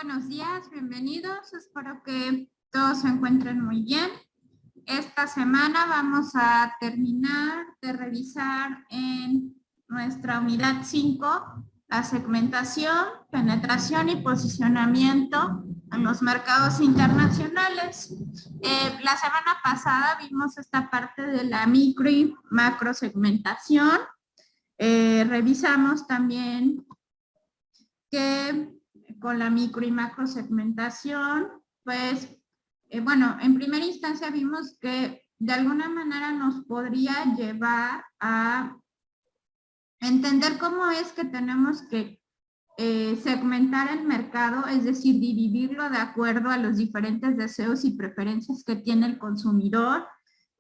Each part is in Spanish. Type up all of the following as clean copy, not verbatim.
buenos días, bienvenidos. Espero que todos se encuentren muy bien. Esta semana vamos a terminar de revisar en nuestra unidad 5 la segmentación, penetración y posicionamiento en los mercados internacionales. La semana pasada vimos esta parte de la micro y macro segmentación. Revisamos también que con la micro y macro segmentación, pues, bueno, en primera instancia vimos que de alguna manera nos podría llevar a entender cómo es que tenemos que segmentar el mercado, es decir, dividirlo de acuerdo a los diferentes deseos y preferencias que tiene el consumidor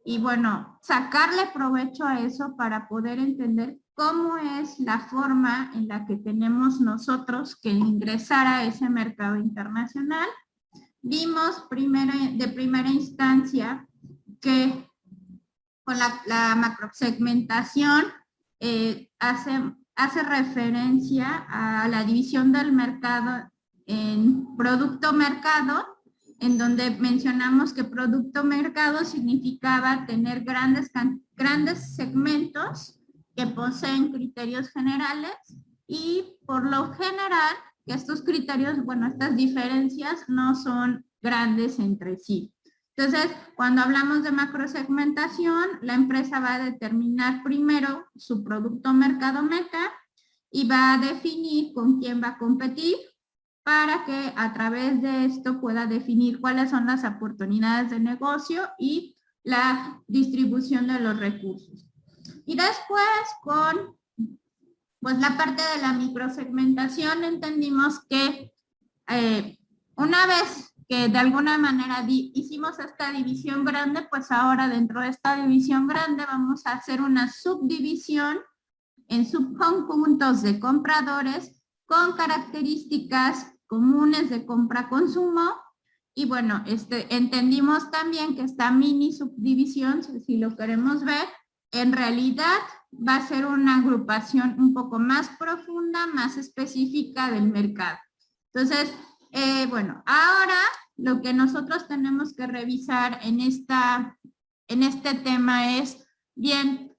y bueno, sacarle provecho a eso para poder entender cómo es la forma en la que tenemos nosotros que ingresar a ese mercado internacional. Vimos de primera instancia que con la macrosegmentación hace referencia a la división del mercado en producto-mercado, en donde mencionamos que producto-mercado significaba tener grandes segmentos que poseen criterios generales y por lo general estos criterios, bueno, estas diferencias no son grandes entre sí. Entonces, cuando hablamos de macrosegmentación, la empresa va a determinar primero su producto mercado meta y va a definir con quién va a competir para que a través de esto pueda definir cuáles son las oportunidades de negocio y la distribución de los recursos. Y después con pues, la parte de la microsegmentación entendimos que una vez que de alguna manera hicimos esta división grande, pues ahora dentro de esta división grande vamos a hacer una subdivisión en subconjuntos de compradores con características comunes de compra-consumo. Y bueno, entendimos también que esta mini subdivisión, si lo queremos ver, en realidad va a ser una agrupación un poco más profunda, más específica del mercado. Entonces, bueno, ahora lo que nosotros tenemos que revisar en este tema es, bien,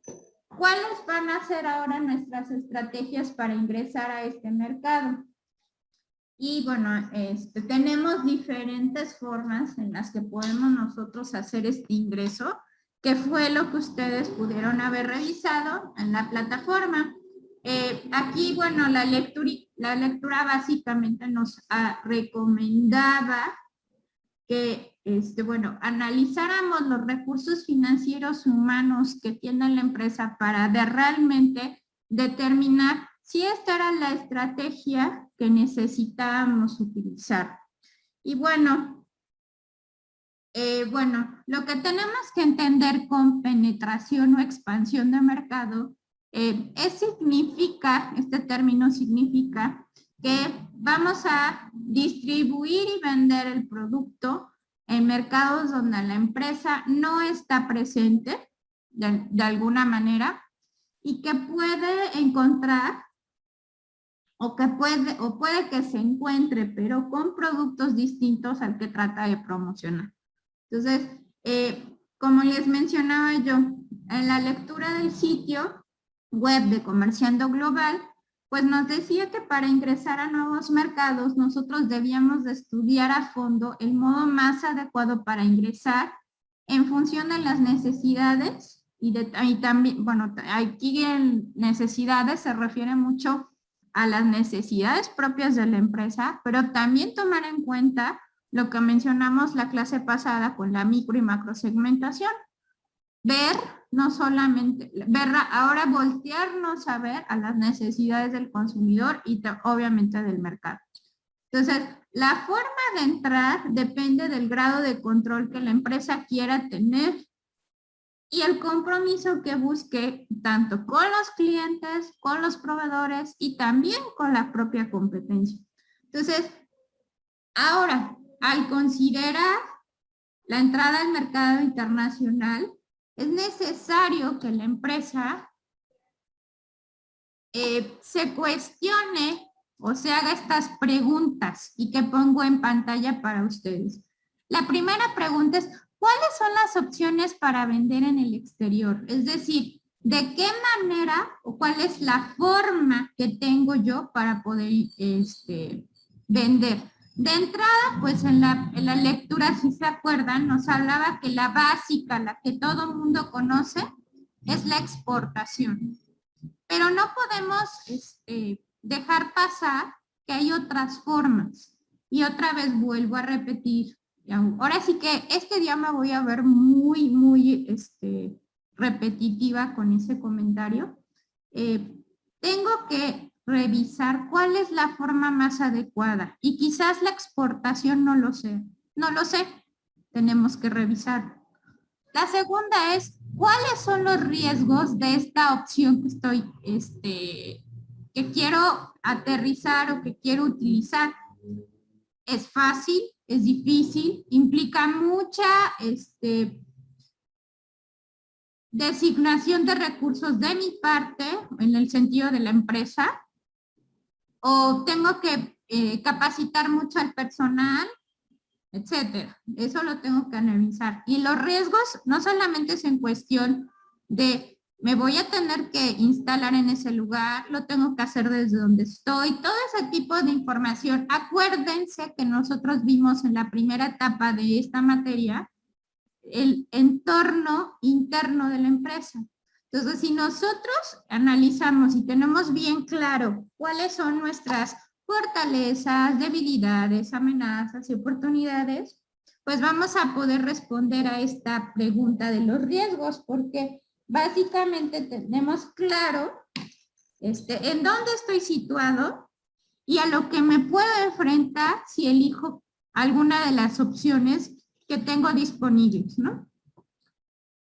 ¿cuáles van a ser ahora nuestras estrategias para ingresar a este mercado? Y bueno, tenemos diferentes formas en las que podemos nosotros hacer este ingreso, que fue lo que ustedes pudieron haber revisado en la plataforma. Aquí, bueno, la lectura básicamente nos recomendaba que, bueno, analizáramos los recursos financieros humanos que tiene la empresa para realmente determinar si esta era la estrategia que necesitábamos utilizar. Y bueno, lo que tenemos que entender con penetración o expansión de mercado este término significa que vamos a distribuir y vender el producto en mercados donde la empresa no está presente de alguna manera y que puede encontrar o puede que se encuentre, pero con productos distintos al que trata de promocionar. Entonces, como les mencionaba yo, en la lectura del sitio web de Comerciando Global, pues nos decía que para ingresar a nuevos mercados nosotros debíamos de estudiar a fondo el modo más adecuado para ingresar en función de las necesidades y también, bueno, aquí en necesidades se refiere mucho a las necesidades propias de la empresa, pero también tomar en cuenta lo que mencionamos la clase pasada con la micro y macro segmentación. No solamente, ahora voltearnos a ver a las necesidades del consumidor y obviamente del mercado. Entonces, la forma de entrar depende del grado de control que la empresa quiera tener y el compromiso que busque tanto con los clientes, con los proveedores y también con la propia competencia. Entonces, ahora, al considerar la entrada al mercado internacional, es necesario que la empresa se cuestione o se haga estas preguntas y que pongo en pantalla para ustedes. La primera pregunta es, ¿cuáles son las opciones para vender en el exterior? Es decir, ¿de qué manera o cuál es la forma que tengo yo para poder vender? De entrada, pues en la lectura, si se acuerdan, nos hablaba que la básica, la que todo mundo conoce, es la exportación. Pero no podemos dejar pasar que hay otras formas. Y otra vez vuelvo a repetir. Ahora sí que este día me voy a ver muy repetitiva con ese comentario. Tengo que revisar cuál es la forma más adecuada. Y quizás la exportación no lo sé. No lo sé. Tenemos que revisar. La segunda es, ¿cuáles son los riesgos de esta opción que estoy, que quiero aterrizar o que quiero utilizar? ¿Es fácil? ¿Es difícil? ¿Implica mucha designación de recursos de mi parte, en el sentido de la empresa? ¿O tengo que capacitar mucho al personal? Etcétera. Eso lo tengo que analizar. Y los riesgos no solamente es en cuestión de me voy a tener que instalar en ese lugar, lo tengo que hacer desde donde estoy, todo ese tipo de información. Acuérdense que nosotros vimos en la primera etapa de esta materia el entorno interno de la empresa. Entonces, si nosotros analizamos y tenemos bien claro cuáles son nuestras fortalezas, debilidades, amenazas y oportunidades, pues vamos a poder responder a esta pregunta de los riesgos, porque básicamente tenemos claro en dónde estoy situado y a lo que me puedo enfrentar si elijo alguna de las opciones que tengo disponibles, ¿no?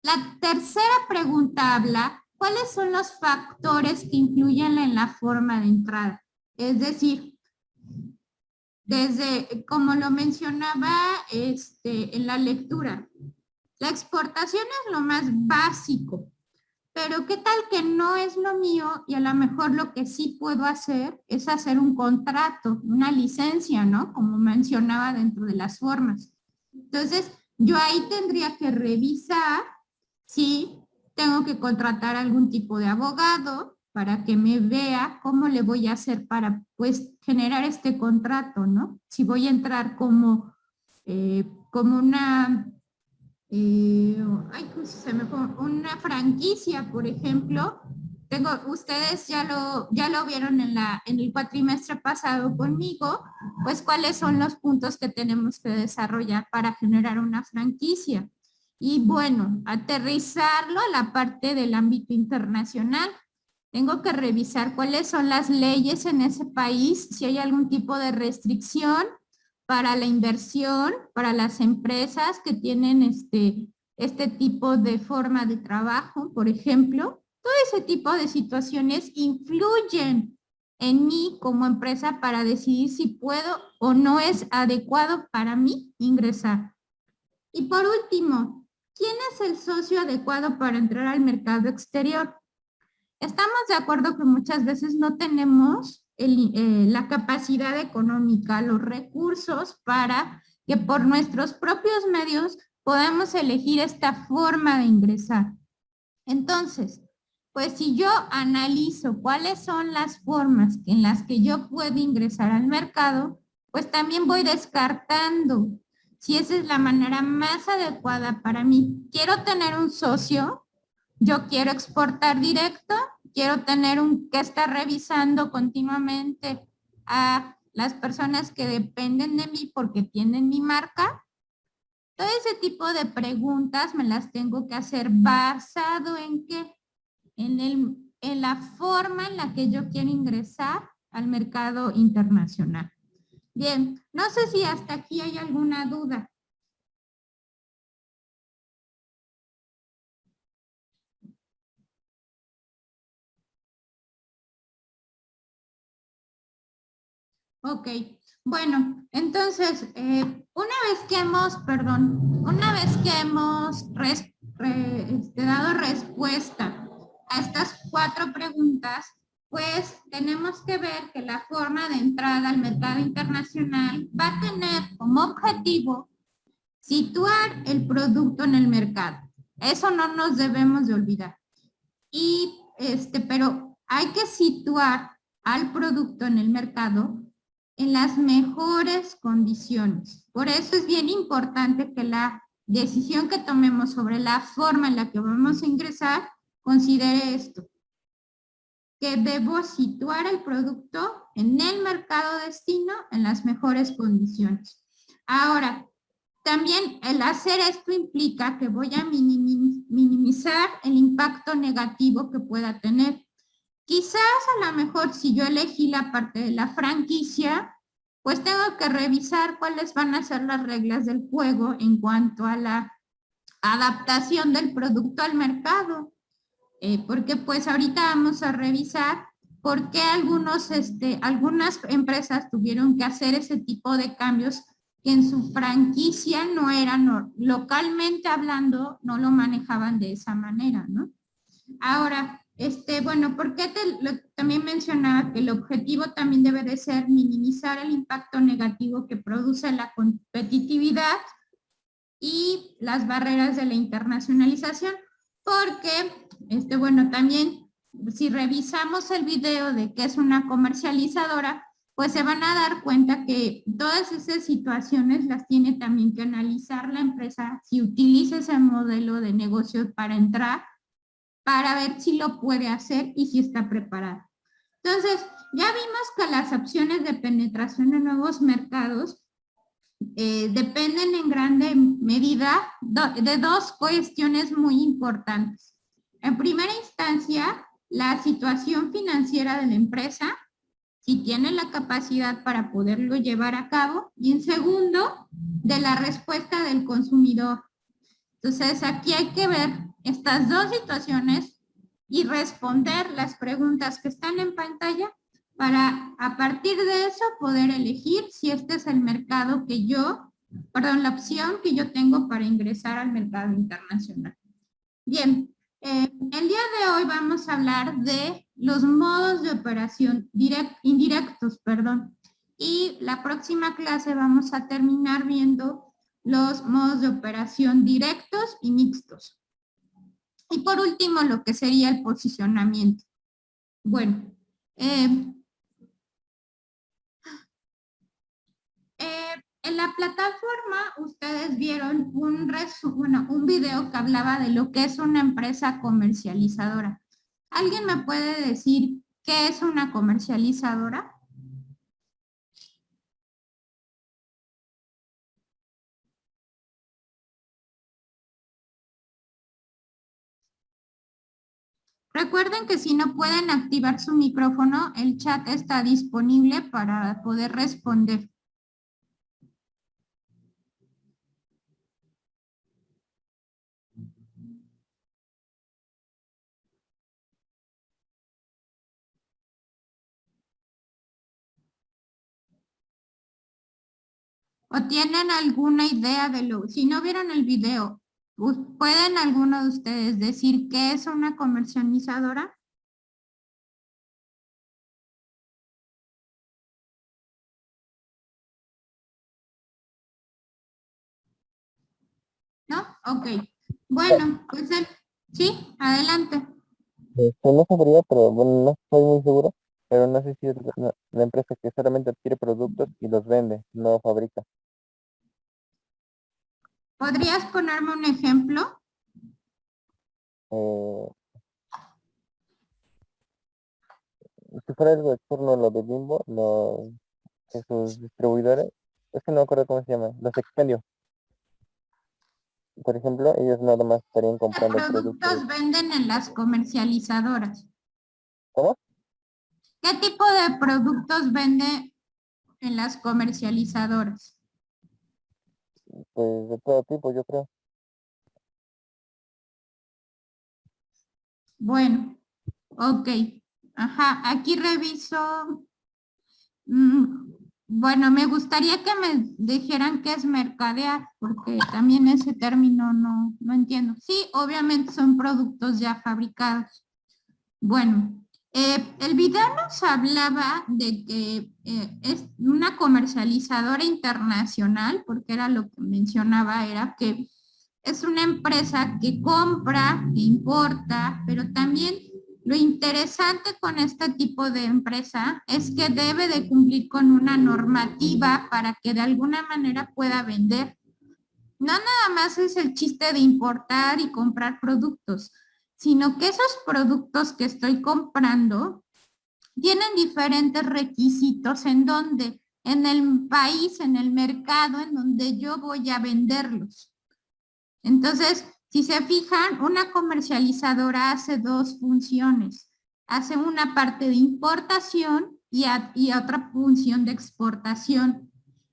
La tercera pregunta habla, ¿cuáles son los factores que influyen en la forma de entrada? Es decir, desde, como lo mencionaba en la lectura, la exportación es lo más básico, pero ¿qué tal que no es lo mío? Y a lo mejor lo que sí puedo hacer es hacer un contrato, una licencia, ¿no? Como mencionaba dentro de las formas. Entonces, yo ahí tendría que revisar si tengo que contratar algún tipo de abogado para que me vea cómo le voy a hacer para, pues, generar este contrato, ¿no? Si voy a entrar como una, una franquicia, por ejemplo. Ustedes ya lo vieron en el cuatrimestre pasado conmigo, pues cuáles son los puntos que tenemos que desarrollar para generar una franquicia. Y bueno, aterrizarlo a la parte del ámbito internacional. Tengo que revisar cuáles son las leyes en ese país, si hay algún tipo de restricción para la inversión, para las empresas que tienen este tipo de forma de trabajo, por ejemplo. Todo ese tipo de situaciones influyen en mí como empresa para decidir si puedo o no es adecuado para mí ingresar. Y por último, ¿quién es el socio adecuado para entrar al mercado exterior? Estamos de acuerdo que muchas veces no tenemos la capacidad económica, los recursos para que por nuestros propios medios podamos elegir esta forma de ingresar. Entonces, pues si yo analizo cuáles son las formas en las que yo puedo ingresar al mercado, pues también voy descartando si esa es la manera más adecuada para mí. Quiero tener un socio, yo quiero exportar directo, quiero tener que estar revisando continuamente a las personas que dependen de mí porque tienen mi marca. Todo ese tipo de preguntas me las tengo que hacer basado en qué, en la forma en la que yo quiero ingresar al mercado internacional. Bien, no sé si hasta aquí hay alguna duda. Ok, bueno, entonces, una vez que hemos dado respuesta a estas 4 preguntas, pues tenemos que ver que la forma de entrada al mercado internacional va a tener como objetivo situar el producto en el mercado. Eso no nos debemos de olvidar. Pero hay que situar al producto en el mercado en las mejores condiciones. Por eso es bien importante que la decisión que tomemos sobre la forma en la que vamos a ingresar considere esto, que debo situar el producto en el mercado destino en las mejores condiciones. Ahora, también el hacer esto implica que voy a minimizar el impacto negativo que pueda tener. Quizás a lo mejor si yo elegí la parte de la franquicia, pues tengo que revisar cuáles van a ser las reglas del juego en cuanto a la adaptación del producto al mercado. Porque pues ahorita vamos a revisar por qué algunas empresas tuvieron que hacer ese tipo de cambios que en su franquicia no eran, localmente hablando, no lo manejaban de esa manera, ¿no? Ahora, bueno, porque también mencionaba que el objetivo también debe de ser minimizar el impacto negativo que produce la competitividad y las barreras de la internacionalización, porque, bueno, también si revisamos el video de qué es una comercializadora, pues se van a dar cuenta que todas esas situaciones las tiene también que analizar la empresa si utiliza ese modelo de negocio para entrar, para ver si lo puede hacer y si está preparada. Entonces, ya vimos que las opciones de penetración en nuevos mercados dependen en grande medida de dos cuestiones muy importantes. En primera instancia, la situación financiera de la empresa, si tiene la capacidad para poderlo llevar a cabo, y en segundo, de la respuesta del consumidor. Entonces, aquí hay que ver estas dos situaciones y responder las preguntas que están en pantalla para a partir de eso poder elegir si este es el mercado que la opción que yo tengo para ingresar al mercado internacional. Bien, el día de hoy vamos a hablar de los modos de operación indirectos, y la próxima clase vamos a terminar viendo los modos de operación directos y mixtos. Y por último, lo que sería el posicionamiento. Bueno, en la plataforma ustedes vieron un video que hablaba de lo que es una empresa comercializadora. ¿Alguien me puede decir qué es una comercializadora? Recuerden que si no pueden activar su micrófono, el chat está disponible para poder responder. ¿O tienen alguna idea de si no vieron el video, pueden alguno de ustedes decir qué es una comercializadora? ¿No? Ok. Bueno, pues sí, adelante. No sabría, pero bueno, no estoy muy seguro, pero no sé si es la empresa que solamente adquiere productos y los vende, no fabrica. ¿Podrías ponerme un ejemplo? Si fuera algo externo, lo de Bimbo, sus distribuidores, es que no me acuerdo cómo se llama, los expendios. Por ejemplo, ellos nada más estarían ¿Qué comprando productos venden en las comercializadoras? ¿Cómo? ¿Qué tipo de productos vende en las comercializadoras? Pues de todo tipo, yo creo. Bueno, ok. Ajá, aquí reviso. Bueno, me gustaría que me dijeran qué es mercadear, porque también ese término no entiendo. Sí, obviamente son productos ya fabricados. Bueno, El video nos hablaba de que es una comercializadora internacional, porque era lo que mencionaba, era que es una empresa que compra, que importa, pero también lo interesante con este tipo de empresa es que debe de cumplir con una normativa para que de alguna manera pueda vender. No nada más es el chiste de importar y comprar productos, sino que esos productos que estoy comprando tienen diferentes requisitos en donde, en el país, en el mercado, en donde yo voy a venderlos. Entonces, si se fijan, una comercializadora hace dos funciones. Hace una parte de importación y otra función de exportación.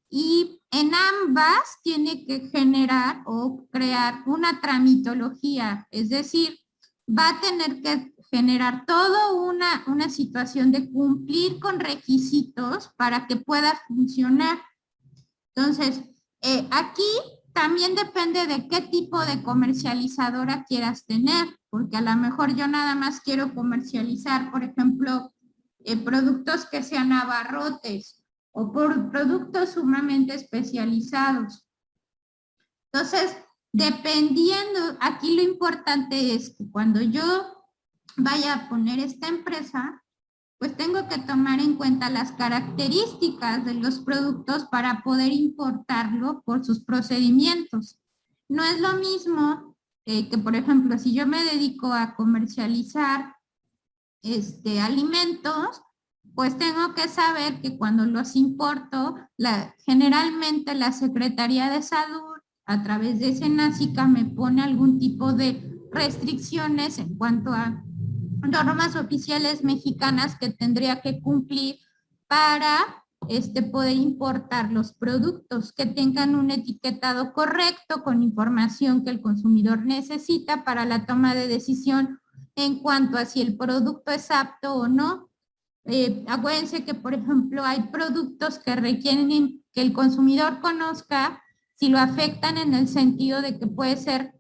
Y en ambas tiene que generar o crear una tramitología, es decir, va a tener que generar toda una situación de cumplir con requisitos para que pueda funcionar. Entonces, aquí también depende de qué tipo de comercializadora quieras tener, porque a lo mejor yo nada más quiero comercializar, por ejemplo, productos que sean abarrotes o por productos sumamente especializados. Entonces, dependiendo, aquí lo importante es que cuando yo vaya a poner esta empresa, pues tengo que tomar en cuenta las características de los productos para poder importarlo por sus procedimientos. No es lo mismo que, por ejemplo, si yo me dedico a comercializar alimentos, pues tengo que saber que cuando los importo, generalmente la Secretaría de Salud, a través de SENASICA, me pone algún tipo de restricciones en cuanto a normas oficiales mexicanas que tendría que cumplir para poder importar los productos, que tengan un etiquetado correcto con información que el consumidor necesita para la toma de decisión en cuanto a si el producto es apto o no. Acuérdense que, por ejemplo, hay productos que requieren que el consumidor conozca si lo afectan en el sentido de que puede ser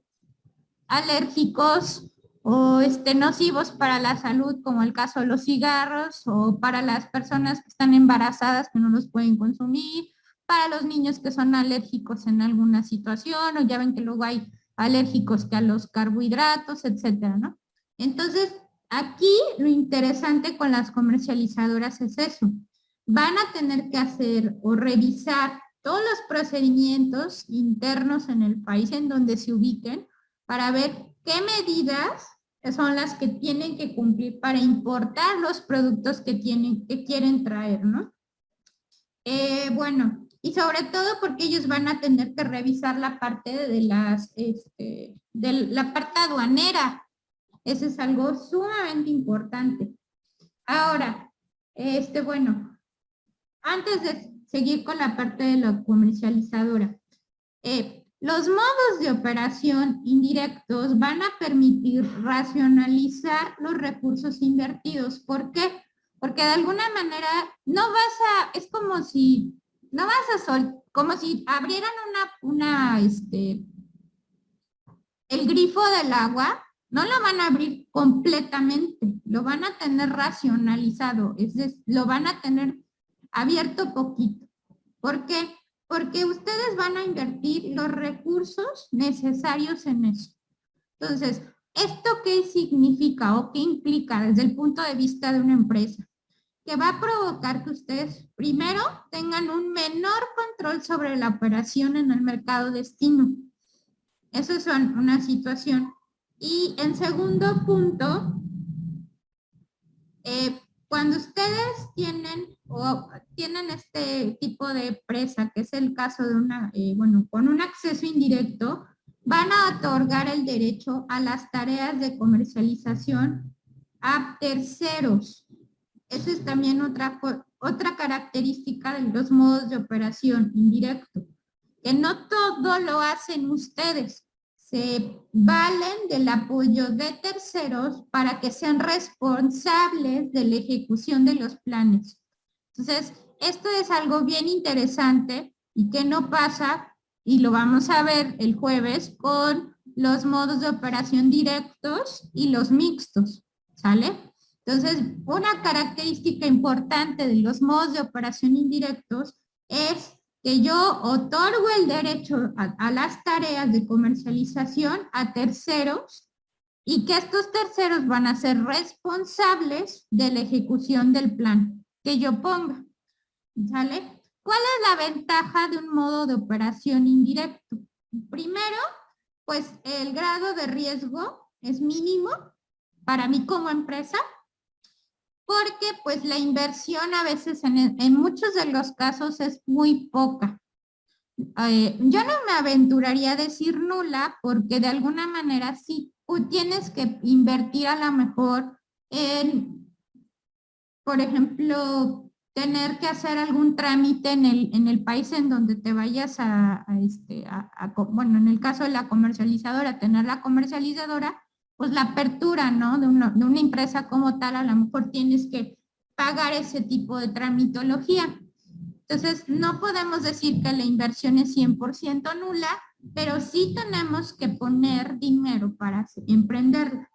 alérgicos o nocivos para la salud, como el caso de los cigarros, o para las personas que están embarazadas que no los pueden consumir, para los niños que son alérgicos en alguna situación, o ya ven que luego hay alérgicos que a los carbohidratos, etcétera, ¿no? Entonces, aquí lo interesante con las comercializadoras es eso. Van a tener que hacer o revisar todos los procedimientos internos en el país en donde se ubiquen para ver qué medidas son las que tienen que cumplir para importar los productos que quieren traer, ¿no? Bueno, y sobre todo porque ellos van a tener que revisar la parte de la parte aduanera. Eso es algo sumamente importante. Ahora, bueno, antes de seguir con la parte de la comercializadora, los modos de operación indirectos van a permitir racionalizar los recursos invertidos. ¿Por qué? Porque de alguna manera es como si, no vas a como si abrieran el grifo del agua, no lo van a abrir completamente, lo van a tener racionalizado, es decir, lo van a tener abierto poquito. ¿Por qué? Porque ustedes van a invertir los recursos necesarios en eso. Entonces, ¿esto qué significa o qué implica desde el punto de vista de una empresa? Que va a provocar que ustedes primero tengan un menor control sobre la operación en el mercado destino. Eso es una situación. Y en segundo punto, cuando ustedes tienen este tipo de empresa, que es el caso de con un acceso indirecto, van a otorgar el derecho a las tareas de comercialización a terceros. Esa es también otra característica de los modos de operación indirecto, que no todo lo hacen ustedes. Se valen del apoyo de terceros para que sean responsables de la ejecución de los planes. Entonces, esto es algo bien interesante y que no pasa, y lo vamos a ver el jueves, con los modos de operación directos y los mixtos, ¿sale? Entonces, una característica importante de los modos de operación indirectos es que yo otorgo el derecho a las tareas de comercialización a terceros y que estos terceros van a ser responsables de la ejecución del plan que yo ponga. ¿Sale? ¿Cuál es la ventaja de un modo de operación indirecto? Primero, pues el grado de riesgo es mínimo para mí como empresa, porque pues la inversión a veces en muchos de los casos es muy poca. Yo no me aventuraría a decir nula, porque de alguna manera sí tienes que invertir a lo mejor en, por ejemplo, tener que hacer algún trámite en el país en donde te vayas bueno, en el caso de la comercializadora, tener la comercializadora, pues la apertura, ¿no? De una empresa como tal, a lo mejor tienes que pagar ese tipo de tramitología. Entonces, no podemos decir que la inversión es 100% nula, pero sí tenemos que poner dinero para emprenderla.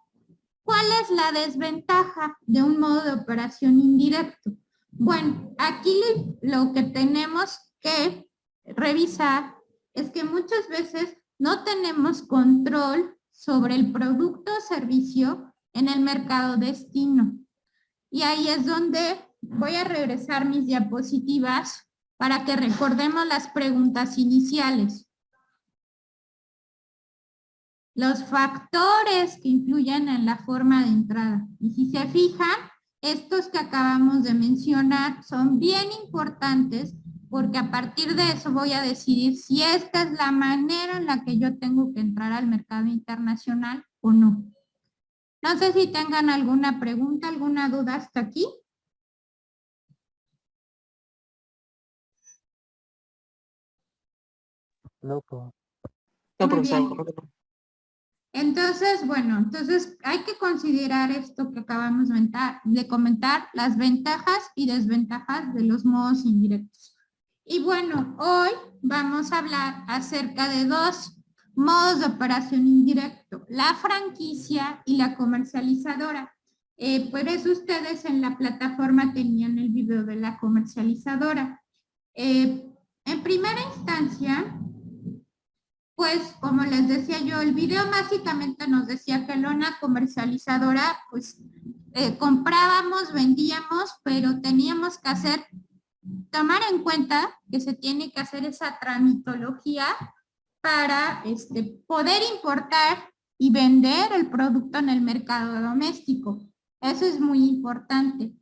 ¿Cuál es la desventaja de un modo de operación indirecto? Bueno, aquí lo que tenemos que revisar es que muchas veces no tenemos control sobre el producto o servicio en el mercado destino. Y ahí es donde voy a regresar mis diapositivas para que recordemos las preguntas iniciales. Los factores que influyen en la forma de entrada. Y si se fijan, estos que acabamos de mencionar son bien importantes, porque a partir de eso voy a decidir si esta es la manera en la que yo tengo que entrar al mercado internacional o no. No sé si tengan alguna pregunta, alguna duda hasta aquí. No, pues. No, Muy bien. profesor. Entonces, bueno, entonces hay que considerar esto que acabamos de comentar, las ventajas y desventajas de los modos indirectos. Y bueno, hoy vamos a hablar acerca de dos modos de operación indirecto, la franquicia y la comercializadora. Por eso ustedes en la plataforma tenían el video de la comercializadora. En primera instancia, pues como les decía yo, el video básicamente nos decía que una comercializadora, pues comprábamos, vendíamos, pero teníamos que tomar en cuenta que se tiene que hacer esa tramitología para poder importar y vender el producto en el mercado doméstico. Eso es muy importante.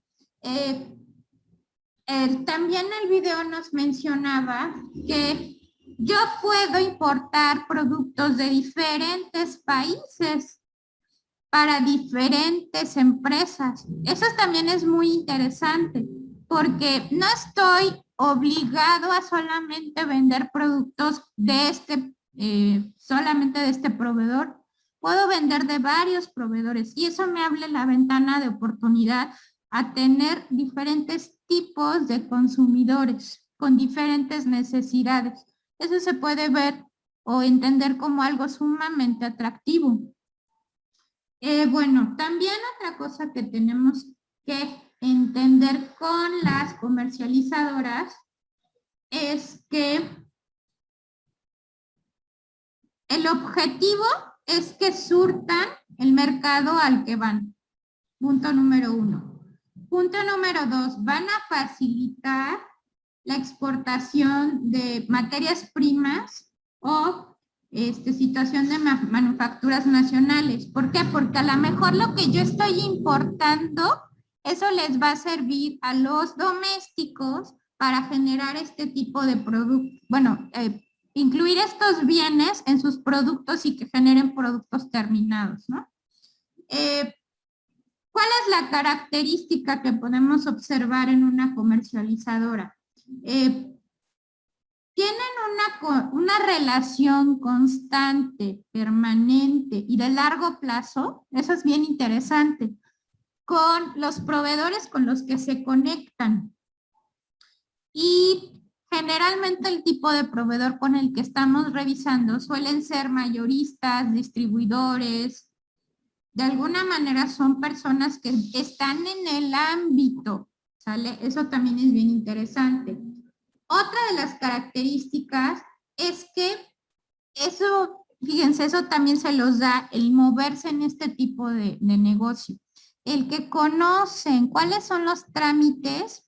También el video nos mencionaba que yo puedo importar productos de diferentes países para diferentes empresas. Eso también es muy interesante, porque no estoy obligado a solamente vender productos de solamente de este proveedor. Puedo vender de varios proveedores y eso me abre la ventana de oportunidad a tener diferentes tipos de consumidores con diferentes necesidades. Eso se puede ver o entender como algo sumamente atractivo. Bueno, también otra cosa que tenemos que entender con las comercializadoras es que el objetivo es que surtan el mercado al que van. Punto número 1. Punto número 2, van a facilitar la exportación de materias primas o situación de manufacturas nacionales. ¿Por qué? Porque a lo mejor lo que yo estoy importando, eso les va a servir a los domésticos para generar este tipo de productos, bueno, incluir estos bienes en sus productos y que generen productos terminados, ¿no? ¿Cuál es la característica que podemos observar en una comercializadora? Tienen una relación constante, permanente y de largo plazo, eso es bien interesante, con los proveedores con los que se conectan. Y generalmente el tipo de proveedor con el que estamos revisando suelen ser mayoristas, distribuidores, de alguna manera son personas que están en el ámbito, ¿sale? Eso también es bien interesante. Otra de las características es que eso, fíjense, eso también se los da el moverse en este tipo de negocio. El que conocen cuáles son los trámites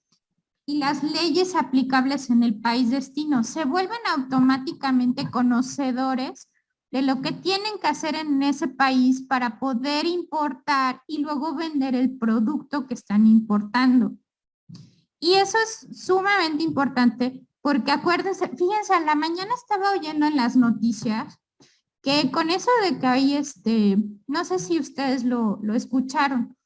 y las leyes aplicables en el país destino, se vuelven automáticamente conocedores de lo que tienen que hacer en ese país para poder importar y luego vender el producto que están importando. Y eso es sumamente importante porque acuérdense, fíjense, a la mañana estaba oyendo en las noticias que con eso de que hay no sé si ustedes lo escucharon,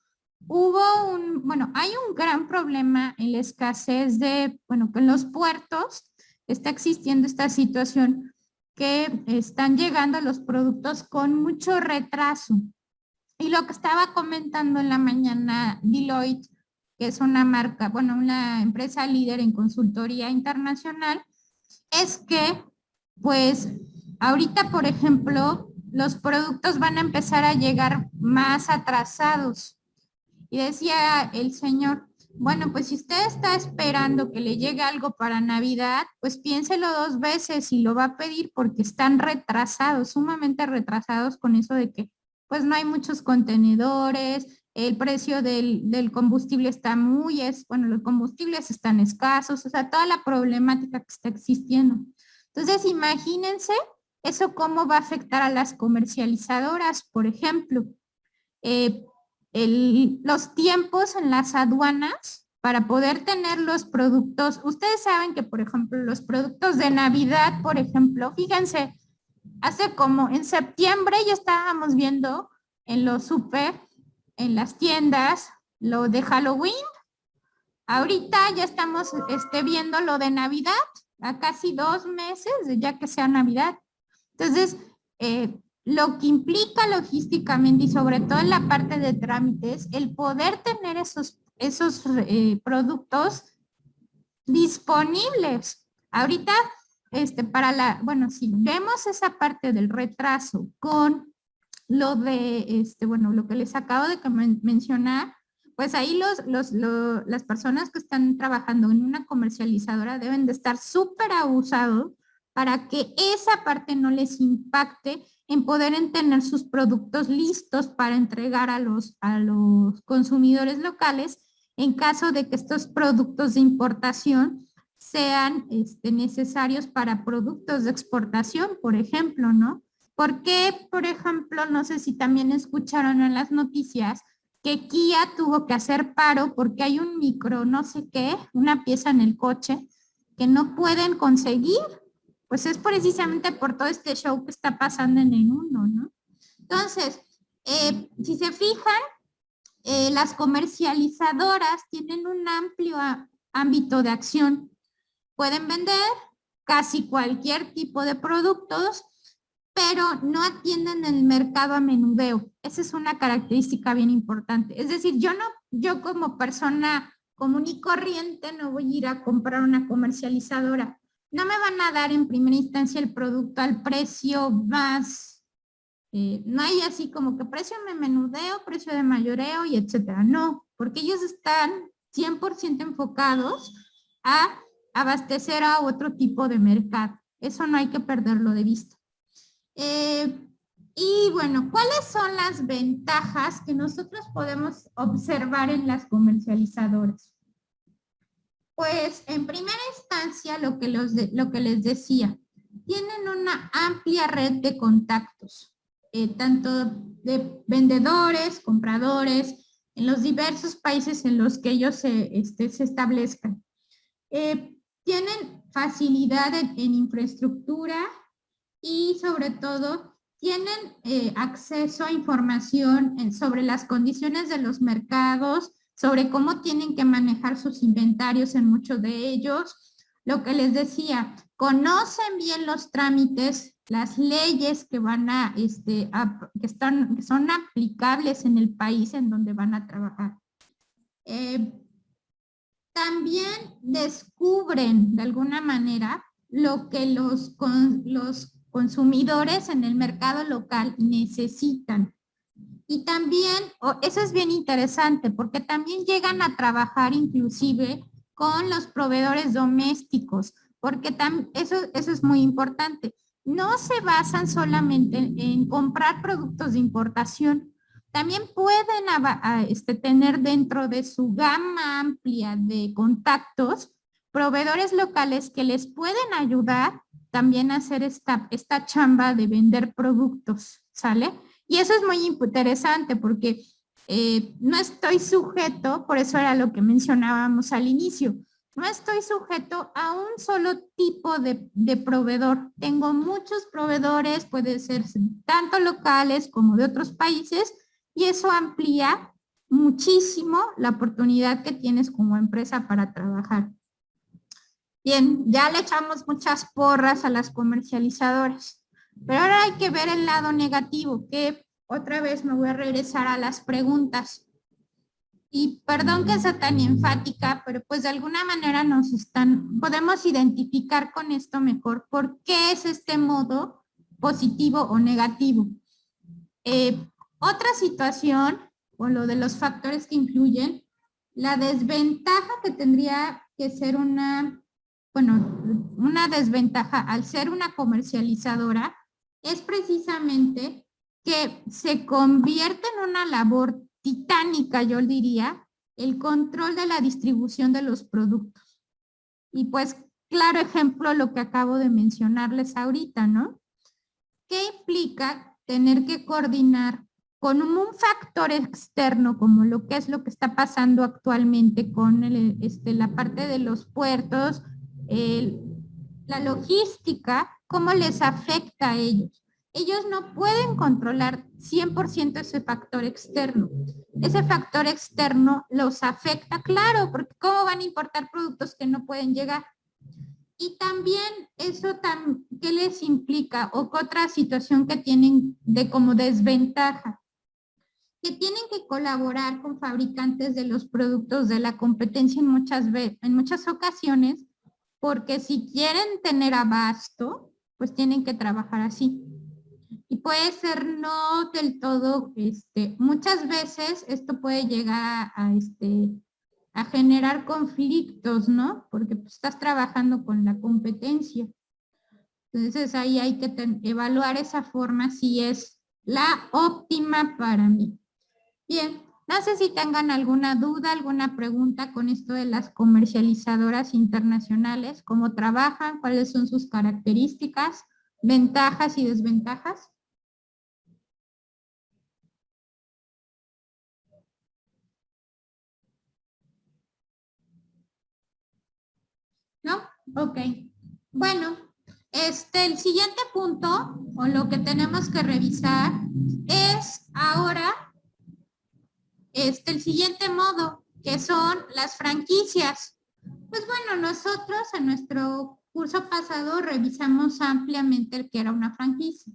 hay un gran problema en la escasez de, que en los puertos está existiendo esta situación que están llegando los productos con mucho retraso. Y lo que estaba comentando en la mañana Deloitte, que es una marca, una empresa líder en consultoría internacional, es que, pues, ahorita, por ejemplo, los productos van a empezar a llegar más atrasados. Y decía el señor, bueno, pues si usted está esperando que le llegue algo para Navidad, pues piénselo 2 veces y lo va a pedir porque están retrasados, sumamente retrasados con eso de que pues no hay muchos contenedores, el precio del combustible está los combustibles están escasos, o sea, toda la problemática que está existiendo. Entonces, imagínense eso cómo va a afectar a las comercializadoras, por ejemplo. Los tiempos en las aduanas para poder tener los productos. Ustedes saben que, por ejemplo, los productos de Navidad, por ejemplo, fíjense, hace como en septiembre ya estábamos viendo en los súper, en las tiendas, lo de Halloween. Ahorita ya estamos viendo lo de Navidad, a casi 2 meses de ya que sea Navidad. Entonces, lo que implica logísticamente y sobre todo en la parte de trámites, el poder tener esos productos disponibles. Ahorita, si vemos esa parte del retraso con lo de, lo que les acabo de mencionar, pues ahí las personas que están trabajando en una comercializadora deben de estar súper abusados para que esa parte no les impacte en poder tener sus productos listos para entregar a los consumidores locales en caso de que estos productos de importación sean necesarios para productos de exportación, por ejemplo, ¿no? Porque, por ejemplo, no sé si también escucharon en las noticias que Kia tuvo que hacer paro porque hay un no sé qué, una pieza en el coche que no pueden conseguir. Pues es precisamente por todo este show que está pasando en el mundo, ¿no? Entonces, si se fijan, las comercializadoras tienen un amplio ámbito de acción. Pueden vender casi cualquier tipo de productos, pero no atienden el mercado a menudeo. Esa es una característica bien importante. Es decir, yo como persona común y corriente no voy a ir a comprar una comercializadora. No me van a dar en primera instancia el producto al precio más, no hay así como que precio de menudeo, precio de mayoreo y etcétera. No, porque ellos están 100% enfocados a abastecer a otro tipo de mercado. Eso no hay que perderlo de vista. Y bueno, ¿cuáles son las ventajas que nosotros podemos observar en las comercializadoras? Pues en primera instancia, lo que les decía, tienen una amplia red de contactos, tanto de vendedores, compradores, en los diversos países en los que ellos se establezcan. Tienen facilidad en infraestructura y sobre todo tienen acceso a información sobre las condiciones de los mercados, sobre cómo tienen que manejar sus inventarios en muchos de ellos. Lo que les decía, conocen bien los trámites, las leyes que que son aplicables en el país en donde van a trabajar. También descubren de alguna manera lo que los consumidores en el mercado local necesitan. Y también, eso es bien interesante, porque también llegan a trabajar inclusive con los proveedores domésticos, porque eso es muy importante. No se basan solamente en comprar productos de importación, también pueden tener dentro de su gama amplia de contactos proveedores locales que les pueden ayudar también a hacer esta chamba de vender productos, ¿sale? Y eso es muy interesante porque no estoy sujeto, por eso era lo que mencionábamos al inicio, no estoy sujeto a un solo tipo de proveedor. Tengo muchos proveedores, puede ser tanto locales como de otros países, y eso amplía muchísimo la oportunidad que tienes como empresa para trabajar. Bien, ya le echamos muchas porras a las comercializadoras, pero ahora hay que ver el lado negativo, que otra vez me voy a regresar a las preguntas. Y perdón que sea tan enfática, pero pues de alguna manera podemos identificar con esto mejor por qué es este modo positivo o negativo. Otra situación, o lo de los factores que influyen, la desventaja que tendría que ser una desventaja al ser una comercializadora es precisamente que se convierte en una labor titánica, yo diría, el control de la distribución de los productos. Y pues, claro ejemplo lo que acabo de mencionarles ahorita, ¿no? ¿Qué implica tener que coordinar con un factor externo como lo que está pasando actualmente con la parte de los puertos, la logística, cómo les afecta a ellos? Ellos no pueden controlar 100% ese factor externo. Ese factor externo los afecta, claro, porque ¿cómo van a importar productos que no pueden llegar? Y también eso, ¿qué les implica? O qué otra situación que tienen como desventaja, que tienen que colaborar con fabricantes de los productos de la competencia en muchas ocasiones, porque si quieren tener abasto, pues tienen que trabajar así. Y puede ser no del todo, muchas veces esto puede llegar a generar conflictos, ¿no? Porque pues, estás trabajando con la competencia. Entonces ahí hay que evaluar esa forma si es la óptima para mí. Bien, no sé si tengan alguna duda, alguna pregunta con esto de las comercializadoras internacionales, cómo trabajan, cuáles son sus características, ventajas y desventajas. ¿No? Ok. Bueno, el siguiente punto, o lo que tenemos que revisar, es ahora el siguiente modo, que son las franquicias. Pues bueno, nosotros en nuestro curso pasado revisamos ampliamente el que era una franquicia.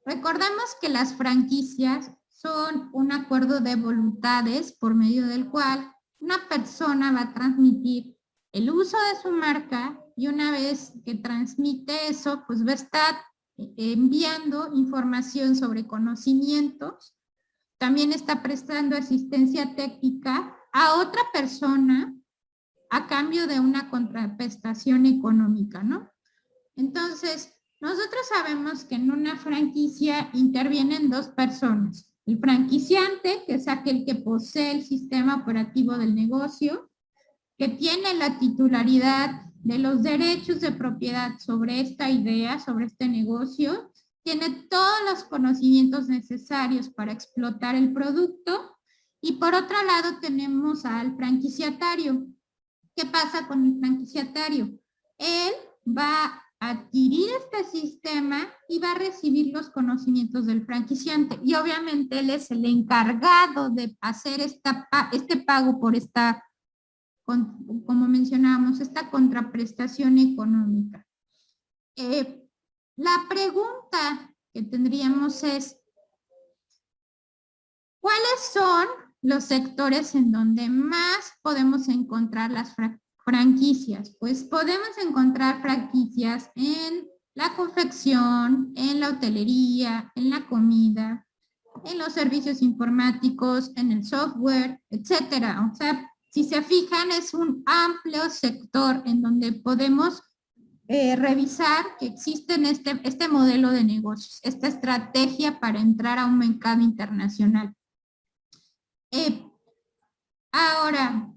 Recordamos que las franquicias son un acuerdo de voluntades por medio del cual una persona va a transmitir el uso de su marca, y una vez que transmite eso, pues va a estar enviando información sobre conocimientos. También está prestando asistencia técnica a otra persona a cambio de una contraprestación económica, ¿no? Entonces, nosotros sabemos que en una franquicia intervienen dos personas. El franquiciante, que es aquel que posee el sistema operativo del negocio, que tiene la titularidad de los derechos de propiedad sobre esta idea, sobre este negocio, tiene todos los conocimientos necesarios para explotar el producto. Y por otro lado tenemos al franquiciatario. ¿Qué pasa con el franquiciatario? Él va a adquirir este sistema y va a recibir los conocimientos del franquiciante. Y obviamente él es el encargado de hacer este pago por esta, como mencionábamos, esta contraprestación económica. La pregunta que tendríamos es, ¿cuáles son los sectores en donde más podemos encontrar las franquicias? Pues podemos encontrar franquicias en la confección, en la hotelería, en la comida, en los servicios informáticos, en el software, etcétera. O sea, si se fijan, es un amplio sector en donde podemos revisar que existe este modelo de negocios, esta estrategia para entrar a un mercado internacional. Ahora,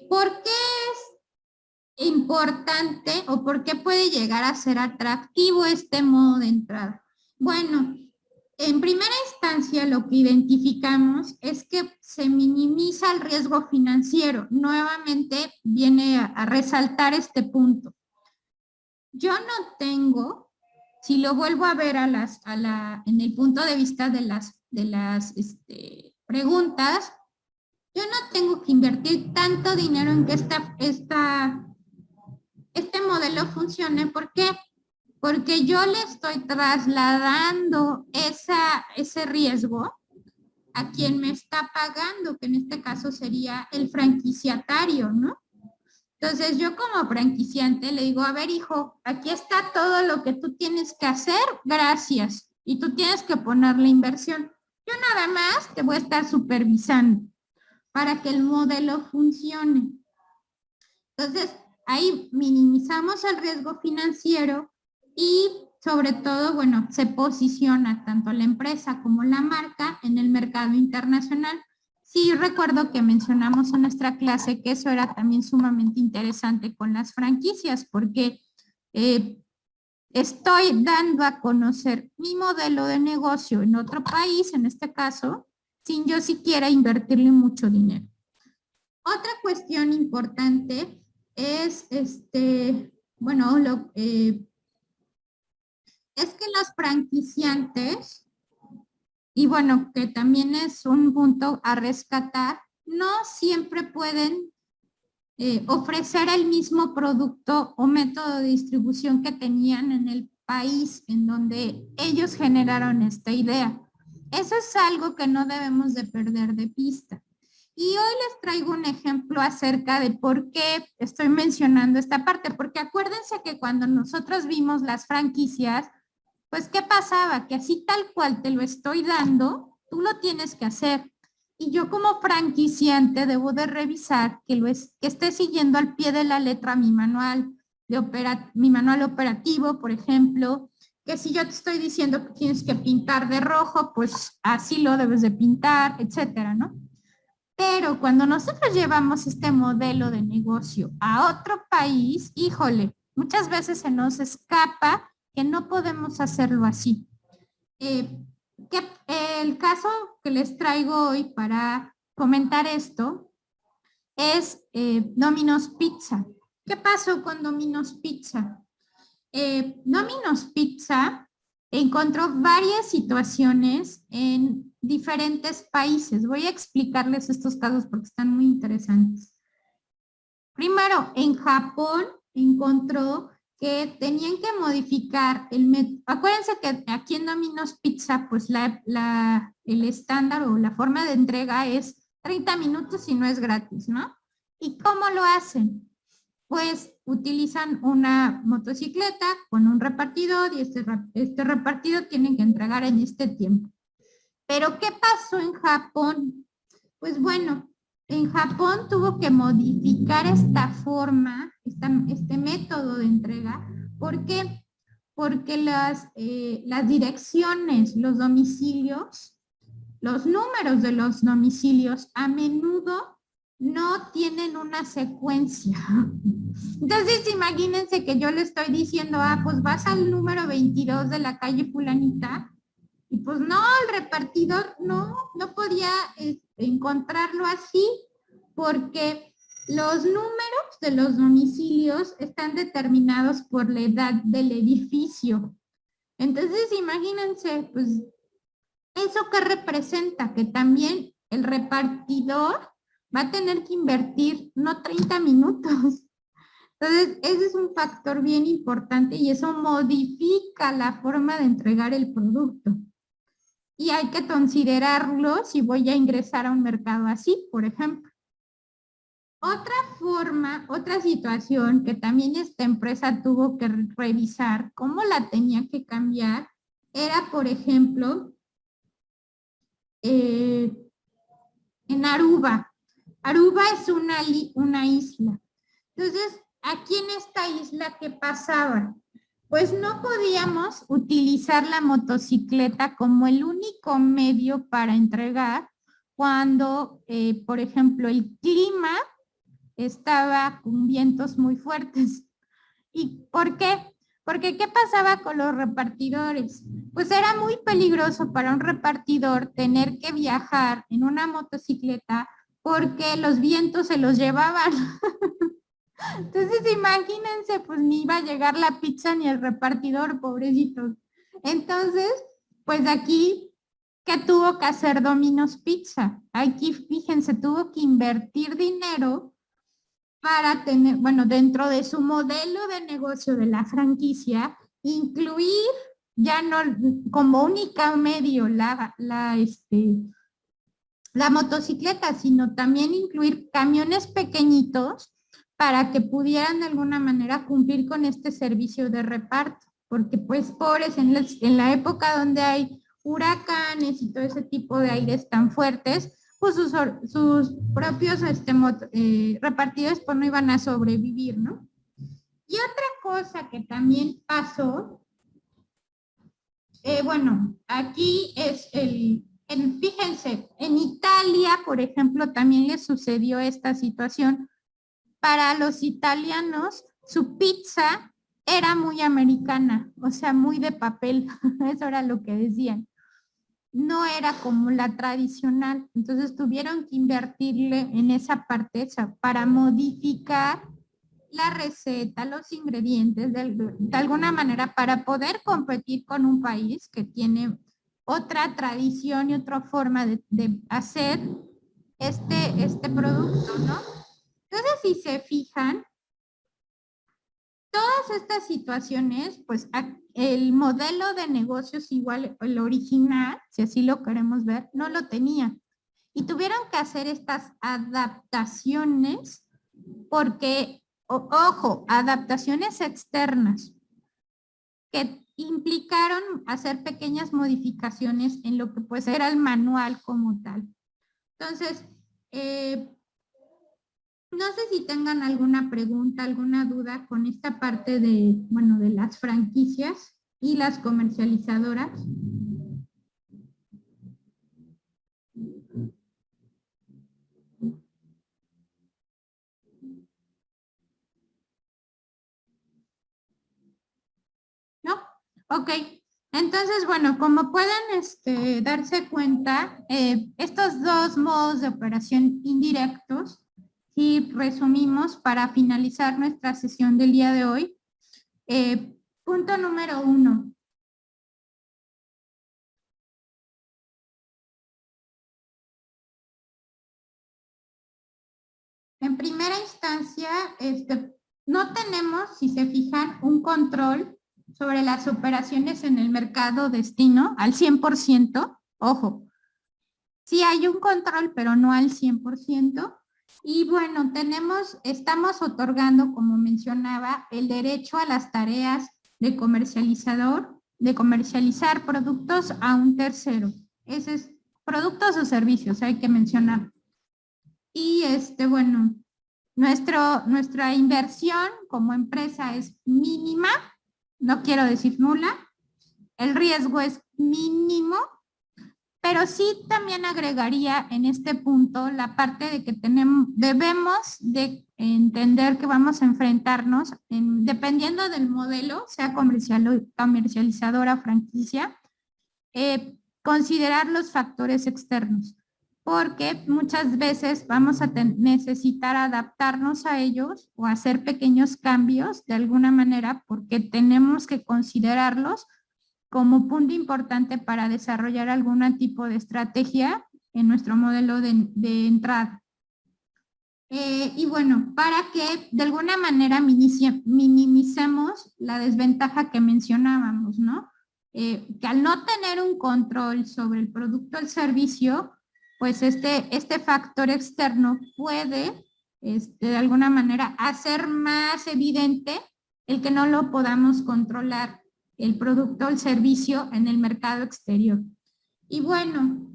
¿por qué es importante o por qué puede llegar a ser atractivo este modo de entrada? Bueno, en primera instancia lo que identificamos es que se minimiza el riesgo financiero. Nuevamente viene a resaltar este punto. Yo no tengo, si lo vuelvo a ver en el punto de vista de las preguntas, yo no tengo que invertir tanto dinero en que este modelo funcione. ¿Por qué? Porque yo le estoy trasladando ese riesgo a quien me está pagando, que en este caso sería el franquiciatario, ¿no? Entonces yo como franquiciante le digo, a ver hijo, aquí está todo lo que tú tienes que hacer, gracias. Y tú tienes que poner la inversión. Yo nada más te voy a estar supervisando para que el modelo funcione. Entonces ahí minimizamos el riesgo financiero y sobre todo, bueno, se posiciona tanto la empresa como la marca en el mercado internacional. Sí, recuerdo que mencionamos en nuestra clase que eso era también sumamente interesante con las franquicias, porque estoy dando a conocer mi modelo de negocio en otro país, en este caso, sin yo siquiera invertirle mucho dinero. Otra cuestión importante es, bueno, es que los franquiciantes, y bueno, que también es un punto a rescatar, no siempre pueden ofrecer el mismo producto o método de distribución que tenían en el país en donde ellos generaron esta idea. Eso es algo que no debemos de perder de vista. Y hoy les traigo un ejemplo acerca de por qué estoy mencionando esta parte, porque acuérdense que cuando nosotros vimos las franquicias, pues ¿qué pasaba? Que así tal cual te lo estoy dando, tú lo tienes que hacer. Y yo como franquiciante debo de revisar que esté siguiendo al pie de la letra mi manual operativo, por ejemplo, que si yo te estoy diciendo que tienes que pintar de rojo, pues así lo debes de pintar, etcétera, ¿no? Pero cuando nosotros llevamos este modelo de negocio a otro país, híjole, muchas veces se nos escapa que no podemos hacerlo así. El caso que les traigo hoy para comentar esto es Domino's Pizza. ¿Qué pasó con Domino's Pizza? Domino's Pizza encontró varias situaciones en diferentes países. Voy a explicarles estos casos porque están muy interesantes. Primero, en Japón encontró que tenían que modificar el método. Acuérdense que aquí en Domino's Pizza, pues el estándar o la forma de entrega es 30 minutos y no es gratis, ¿no? ¿Y cómo lo hacen? Pues utilizan una motocicleta con un repartidor y este repartidor tiene que entregar en este tiempo. Pero ¿qué pasó en Japón? Pues bueno, en Japón tuvo que modificar esta forma, este método de entrega. ¿Por qué? Porque las direcciones, los domicilios, los números de los domicilios a menudo no tienen una secuencia. Entonces imagínense que yo le estoy diciendo, pues vas al número 22 de la calle fulanita, y pues no, el repartidor no podía encontrarlo así, porque los números de los domicilios están determinados por la edad del edificio. Entonces, imagínense, pues, ¿eso qué representa? Que también el repartidor va a tener que invertir no 30 minutos. Entonces, ese es un factor bien importante y eso modifica la forma de entregar el producto. Y hay que considerarlo si voy a ingresar a un mercado así, por ejemplo. Otra situación que también esta empresa tuvo que revisar cómo la tenía que cambiar era, por ejemplo, en Aruba. Aruba es una isla. Entonces, aquí en esta isla, ¿qué pasaba? Pues no podíamos utilizar la motocicleta como el único medio para entregar cuando, por ejemplo, el clima estaba con vientos muy fuertes. ¿Y por qué? Porque ¿qué pasaba con los repartidores? Pues era muy peligroso para un repartidor tener que viajar en una motocicleta porque los vientos se los llevaban. Entonces imagínense, pues ni iba a llegar la pizza ni el repartidor, pobrecitos. Entonces, pues aquí, ¿qué tuvo que hacer Domino's Pizza? Aquí, fíjense, tuvo que invertir dinero para tener, bueno, dentro de su modelo de negocio de la franquicia, incluir ya no como única medio la motocicleta, sino también incluir camiones pequeñitos para que pudieran de alguna manera cumplir con este servicio de reparto, porque pues pobres en la época donde hay huracanes y todo ese tipo de aires tan fuertes, pues sus propios repartidores pues no iban a sobrevivir, ¿no? Y otra cosa que también pasó, bueno, aquí es fíjense, en Italia, por ejemplo, también les sucedió esta situación. Para los italianos, su pizza era muy americana, o sea, muy de papel, eso era lo que decían. No era como la tradicional, entonces tuvieron que invertirle en esa parte para modificar la receta, los ingredientes, de alguna manera para poder competir con un país que tiene otra tradición y otra forma de hacer este producto, ¿no? Entonces, si se fijan, todas estas situaciones, pues el modelo de negocios igual, el original, si así lo queremos ver, no lo tenía. Y tuvieron que hacer estas adaptaciones porque, ojo, adaptaciones externas que implicaron hacer pequeñas modificaciones en lo que pues era el manual como tal. Entonces, no sé si tengan alguna pregunta, alguna duda con esta parte de, bueno, de las franquicias y las comercializadoras. ¿No? Ok. Entonces, bueno, como pueden darse cuenta, estos dos modos de operación indirectos, si resumimos para finalizar nuestra sesión del día de hoy, punto número 1. En primera instancia, no tenemos, si se fijan, un control sobre las operaciones en el mercado destino al 100%. Ojo, sí hay un control, pero no al 100%. Y bueno, estamos otorgando, como mencionaba, el derecho a las tareas de comercializador, de comercializar productos a un tercero. Ese es productos o servicios, hay que mencionar. Y bueno, nuestra inversión como empresa es mínima, no quiero decir nula, el riesgo es mínimo, pero sí también agregaría en este punto la parte de que debemos de entender que vamos a enfrentarnos, dependiendo del modelo, sea comercializadora o franquicia, considerar los factores externos, porque muchas veces vamos a necesitar adaptarnos a ellos o hacer pequeños cambios de alguna manera, porque tenemos que considerarlos como punto importante para desarrollar algún tipo de estrategia en nuestro modelo de entrada. Y bueno, para que de alguna manera minimicemos la desventaja que mencionábamos, ¿no? Que al no tener un control sobre el producto o el servicio, pues este factor externo puede de alguna manera hacer más evidente el que no lo podamos controlar el producto o el servicio en el mercado exterior. Y bueno,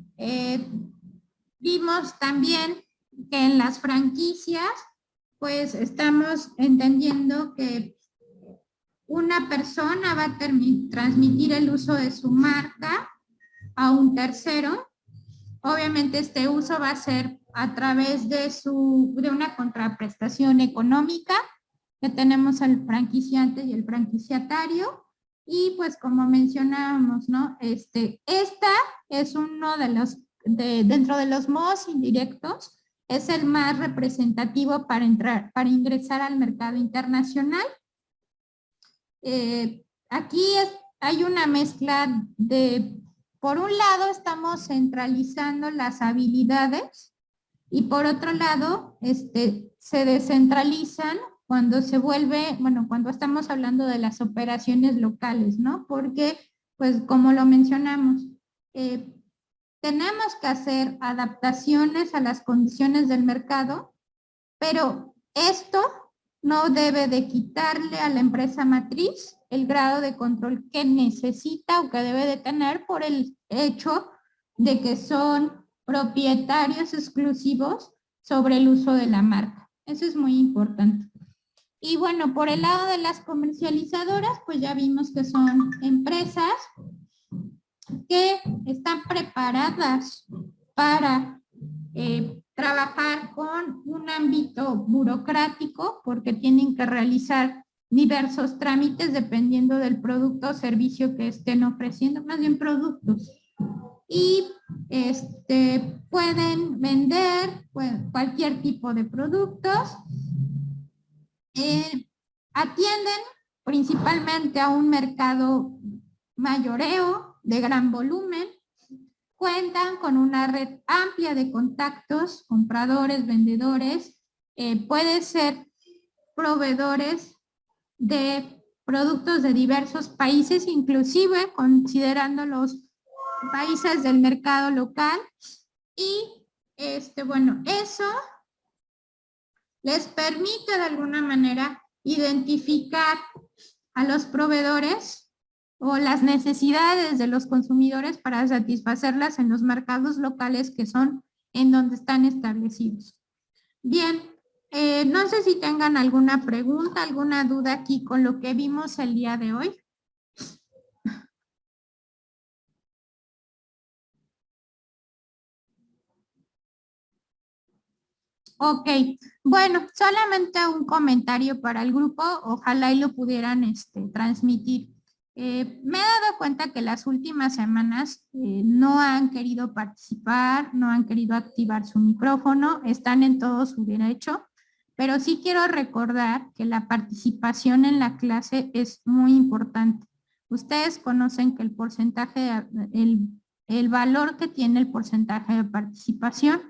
Vimos también que en las franquicias, pues estamos entendiendo que una persona va a transmitir el uso de su marca a un tercero. Obviamente este uso va a ser a través de una contraprestación económica, que tenemos al franquiciante y el franquiciatario. Y pues como mencionábamos, ¿no? Esta es uno de los, dentro de los modos indirectos, es el más representativo para ingresar al mercado internacional. Aquí hay una mezcla de, por un lado estamos centralizando las habilidades y por otro lado se descentralizan cuando se vuelve, bueno, cuando estamos hablando de las operaciones locales, ¿no? Porque, pues como lo mencionamos, tenemos que hacer adaptaciones a las condiciones del mercado, pero esto no debe de quitarle a la empresa matriz el grado de control que necesita o que debe de tener por el hecho de que son propietarios exclusivos sobre el uso de la marca. Eso es muy importante. Y bueno, por el lado de las comercializadoras, pues ya vimos que son empresas que están preparadas para trabajar con un ámbito burocrático porque tienen que realizar diversos trámites dependiendo del producto o servicio que estén ofreciendo, más bien productos. Y pueden vender cualquier tipo de productos. Atienden principalmente a un mercado mayoreo de gran volumen. Cuentan con una red amplia de contactos, compradores, vendedores, puede ser proveedores de productos de diversos países, inclusive considerando los países del mercado local. Y bueno, eso les permite de alguna manera identificar a los proveedores o las necesidades de los consumidores para satisfacerlas en los mercados locales que son en donde están establecidos. Bien, no sé si tengan alguna pregunta, alguna duda aquí con lo que vimos el día de hoy. Ok, bueno, solamente un comentario para el grupo, ojalá y lo pudieran transmitir. Me he dado cuenta que las últimas semanas no han querido participar, no han querido activar su micrófono, están en todo su derecho, pero sí quiero recordar que la participación en la clase es muy importante. Ustedes conocen que el porcentaje, el valor que tiene el porcentaje de participación.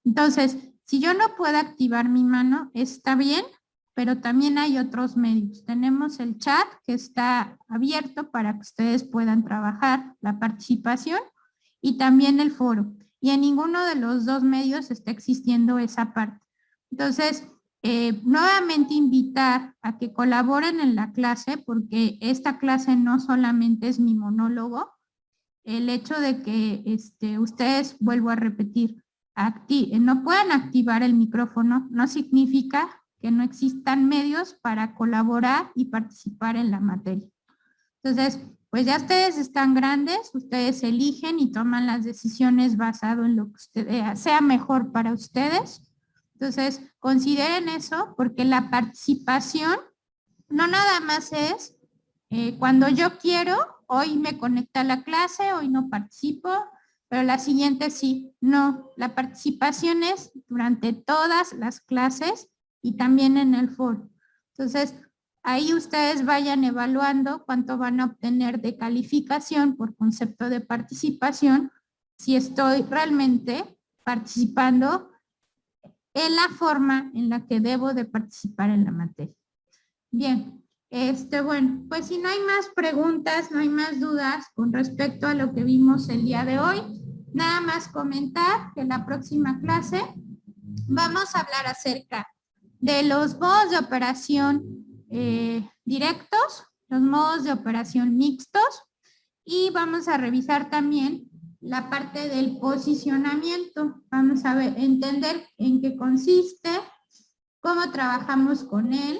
Entonces, si yo no puedo activar mi mano, está bien, pero también hay otros medios. Tenemos el chat que está abierto para que ustedes puedan trabajar la participación y también el foro. Y en ninguno de los dos medios está existiendo esa parte. Entonces, nuevamente invitar a que colaboren en la clase porque esta clase no solamente es mi monólogo. El hecho de que ustedes, vuelvo a repetir, no puedan activar el micrófono no significa que no existan medios para colaborar y participar en la materia. Entonces, pues ya ustedes están grandes, ustedes eligen y toman las decisiones basado en lo que sea mejor para ustedes. Entonces, consideren eso porque la participación no nada más es cuando yo quiero, hoy me conecté a la clase, hoy no participo, pero la siguiente sí. No, la participación es durante todas las clases y también en el foro. Entonces, ahí ustedes vayan evaluando cuánto van a obtener de calificación por concepto de participación, si estoy realmente participando en la forma en la que debo de participar en la materia. Bien. Bueno, pues si no hay más preguntas, no hay más dudas con respecto a lo que vimos el día de hoy, nada más comentar que en la próxima clase vamos a hablar acerca de los modos de operación directos, los modos de operación mixtos y vamos a revisar también la parte del posicionamiento. Vamos a ver, entender en qué consiste, cómo trabajamos con él,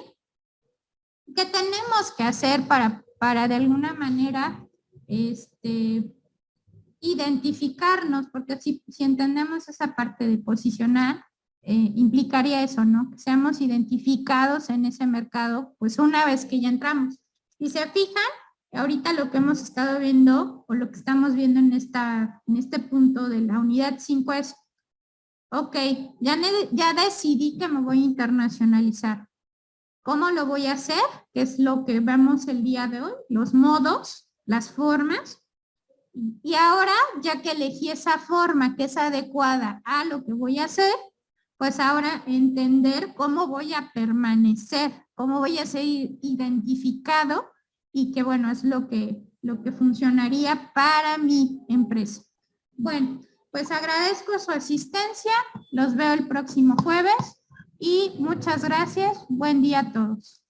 qué tenemos que hacer para de alguna manera identificarnos, porque si entendemos esa parte de posicionar, implicaría eso, ¿no? Que seamos identificados en ese mercado, pues una vez que ya entramos. Si se fijan, ahorita lo que hemos estado viendo, o lo que estamos viendo en este punto de la unidad 5 es, ok, ya decidí que me voy a internacionalizar. ¿Cómo lo voy a hacer? Que es lo que vemos el día de hoy, los modos, las formas. Y ahora, ya que elegí esa forma que es adecuada a lo que voy a hacer, pues ahora entender cómo voy a permanecer, cómo voy a ser identificado y que bueno, es lo que funcionaría para mi empresa. Bueno, pues agradezco su asistencia, los veo el próximo jueves y muchas gracias, buen día a todos.